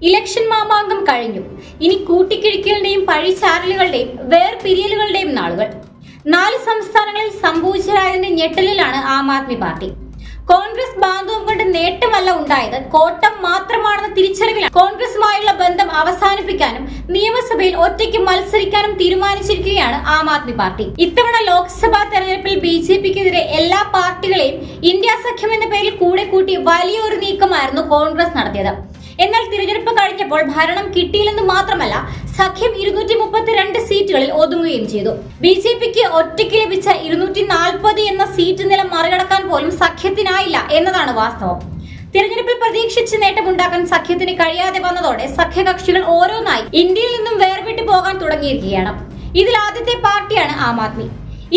Election Mamankam കഴിഞ്ഞു. ഇനി കൂട്ടിക്കിഴിക്കലിന്റെയും പഴിചാരലുകളുടെയും വേർപിരിയലുകളുടെയും നാളുകൾ. 4 സംസ്ഥാനങ്ങളിൽ സംഭവിച്ചതായതിന്റെ ഞെട്ടലിലാണ് ആം ആദ്മി പാർട്ടി. കോൺഗ്രസ് ബാന്ധവം കൊണ്ട് നേട്ടമല്ല ഉണ്ടായത്, കോട്ടം മാത്രമാണെന്ന തിരിച്ചറിവിലാണ് കോൺഗ്രസുമായുള്ള ബന്ധം അവസാനിപ്പിക്കാനും നിയമസഭയിൽ ഒറ്റയ്ക്ക് മത്സരിക്കാനും തീരുമാനിച്ചിരിക്കുകയാണ് ആം ആദ്മി പാർട്ടി. ഇത്തവണ ലോക്സഭാ തെരഞ്ഞെടുപ്പിൽ BJPക്കെതിരെ എല്ലാ പാർട്ടികളെയും ഇന്ത്യ സഖ്യം എന്ന പേരിൽ കൂടെ കൂട്ടി വലിയൊരു നീക്കമായിരുന്നു കോൺഗ്രസ് നടത്തിയത്. എന്നാൽ തിരഞ്ഞെടുപ്പ് കഴിഞ്ഞപ്പോൾ ഭരണം കിട്ടിയില്ലെന്ന് മാത്രമല്ല, സഖ്യം 232 സീറ്റുകളിൽ ഒതുങ്ങുകയും ചെയ്തു. BJPക്ക് ഒറ്റയ്ക്ക് ലഭിച്ച 240 എന്ന സീറ്റ് നില മറികടക്കാൻ പോലും സഖ്യത്തിനായില്ല എന്നതാണ് വാസ്തവം. തിരഞ്ഞെടുപ്പിൽ പ്രതീക്ഷിച്ച നേട്ടമുണ്ടാക്കാൻ സഖ്യത്തിന് കഴിയാതെ വന്നതോടെ സഖ്യകക്ഷികൾ ഓരോന്നായി ഇന്ത്യയിൽ നിന്നും വേർവിട്ടു പോകാൻ തുടങ്ങിയിരിക്കുകയാണ്. ഇതിൽ ആദ്യത്തെ പാർട്ടിയാണ് ആം ആദ്മി.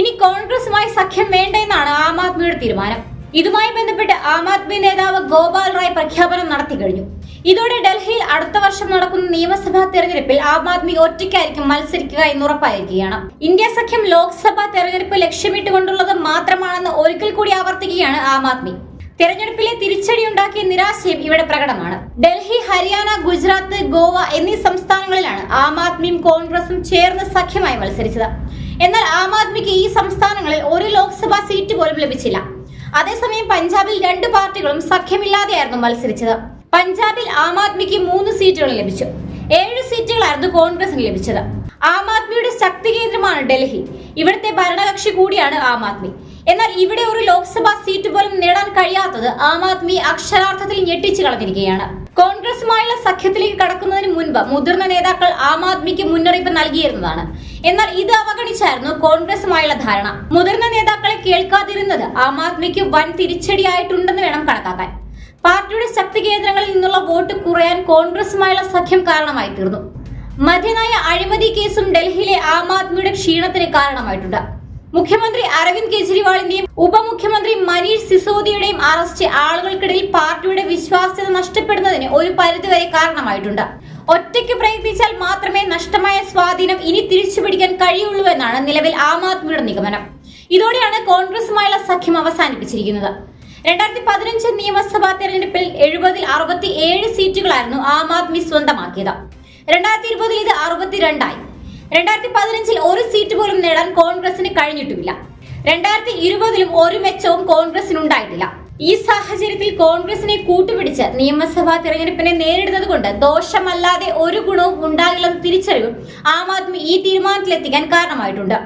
ഇനി കോൺഗ്രസുമായി സഖ്യം വേണ്ട എന്നാണ് ആം ആദ്മിയുടെ തീരുമാനം. ഇതുമായി ബന്ധപ്പെട്ട് ആം ആദ്മി നേതാവ് ഗോപാൽ റായ് പ്രഖ്യാപനം നടത്തി കഴിഞ്ഞു. ഇതോടെ ഡൽഹിയിൽ അടുത്ത വർഷം നടക്കുന്ന നിയമസഭാ തെരഞ്ഞെടുപ്പിൽ ആം ആദ്മി ഒറ്റയ്ക്കായിരിക്കും മത്സരിക്കുക എന്നുറപ്പായിരിക്കുകയാണ്. ഇന്ത്യ സഖ്യം ലോക്സഭാ തെരഞ്ഞെടുപ്പ് ലക്ഷ്യമിട്ടുകൊണ്ടുള്ളത് മാത്രമാണെന്ന് ഒരിക്കൽ കൂടി ആവർത്തിക്കുകയാണ് ആം ആദ്മി. തെരഞ്ഞെടുപ്പിലെ തിരിച്ചടിയുണ്ടാക്കിയ നിരാശയും ഇവിടെ പ്രകടമാണ്. ഡൽഹി, ഹരിയാന, ഗുജറാത്ത്, ഗോവ എന്നീ സംസ്ഥാനങ്ങളിലാണ് ആം ആദ്മിയും കോൺഗ്രസും ചേർന്ന് സഖ്യമായി മത്സരിച്ചത്. എന്നാൽ ആം ആദ്മിക്ക് ഈ സംസ്ഥാനങ്ങളിൽ ഒരു ലോക്സഭാ സീറ്റ് പോലും ലഭിച്ചില്ല. അതേസമയം പഞ്ചാബിൽ 2 പാർട്ടികളും സഖ്യമില്ലാതെയായിരുന്നു മത്സരിച്ചത്. പഞ്ചാബിൽ ആം ആദ്മിക്ക് 3 സീറ്റുകൾ ലഭിച്ചു. 7 സീറ്റുകളായിരുന്നു കോൺഗ്രസിന് ലഭിച്ചത്. ആം ആദ്മിയുടെ ശക്തി കേന്ദ്രമാണ് ഡൽഹി. ഇവിടുത്തെ ഭരണകക്ഷി കൂടിയാണ് ആം ആദ്മി. എന്നാൽ ഇവിടെ ഒരു ലോക്സഭാ സീറ്റ് പോലും നേടാൻ കഴിയാത്തത് ആം ആദ്മി അക്ഷരാർത്ഥത്തിൽ ഞെട്ടിച്ചു കളഞ്ഞിരിക്കുകയാണ്. കോൺഗ്രസുമായുള്ള സഖ്യത്തിലേക്ക് കടക്കുന്നതിന് മുൻപ് മുതിർന്ന നേതാക്കൾ ആം ആദ്മിക്ക് മുന്നറിയിപ്പ് നൽകിയിരുന്നതാണ്. എന്നാൽ ഇത് അവഗണിച്ചായിരുന്നു കോൺഗ്രസുമായുള്ള ധാരണ. മുതിർന്ന നേതാക്കളെ കേൾക്കാതിരുന്നത് ആം ആദ്മിക്ക് വൻ തിരിച്ചടിയായിട്ടുണ്ടെന്ന് വേണം കണക്കാക്കാൻ. പാർട്ടിയുടെ ശക്തി കേന്ദ്രങ്ങളിൽ നിന്നുള്ള വോട്ട് കുറയാൻ കോൺഗ്രസുമായുള്ള സഖ്യം കാരണമായി തീർന്നു. മദ്യനയ അഴിമതി കേസും ഡൽഹിയിലെ ആം ആദ്മിയുടെ ക്ഷീണത്തിന് കാരണമായിട്ടുണ്ട്. മുഖ്യമന്ത്രി അരവിന്ദ് കെജ്രിവാളിന്റെയും ഉപമുഖ്യമന്ത്രി മനീഷ് സിസോദിയുടെയും അറസ്റ്റ് ആളുകൾക്കിടയിൽ പാർട്ടിയുടെ വിശ്വാസ്യത നഷ്ടപ്പെടുന്നതിന് ഒരു പരിധിവരെ കാരണമായിട്ടുണ്ട്. ഒറ്റയ്ക്ക് പ്രയത്നിച്ചാൽ മാത്രമേ നഷ്ടമായ സ്വാധീനം ഇനി തിരിച്ചുപിടിക്കാൻ കഴിയുള്ളൂ എന്നാണ് നിലവിൽ ആം ആദ്മിയുടെ നിഗമനം. ഇതോടെയാണ് കോൺഗ്രസുമായുള്ള സഖ്യം അവസാനിപ്പിച്ചിരിക്കുന്നത്. 2015 നിയമസഭാ തെരഞ്ഞെടുപ്പിൽ 70-ൽ 67 സീറ്റുകളായിരുന്നു ആം ആദ്മി സ്വന്തമാക്കിയത്. 2020 ഇത് 62 ആയി. 2015 ഒരു സീറ്റ് പോലും നേടാൻ കോൺഗ്രസിന് കഴിഞ്ഞിട്ടുമില്ല. 2020 ഒരു മെച്ചവും കോൺഗ്രസിനുണ്ടായിട്ടില്ല. ഈ സാഹചര്യത്തിൽ കോൺഗ്രസിനെ കൂട്ടുപിടിച്ച് നിയമസഭാ തെരഞ്ഞെടുപ്പിനെ നേരിടുന്നത് കൊണ്ട് ദോഷമല്ലാതെ ഒരു ഗുണവും ഉണ്ടാകില്ലെന്ന തിരിച്ചറിവും ആം ആദ്മി ഈ തീരുമാനത്തിലെത്തിക്കാൻ കാരണമായിട്ടുണ്ട്.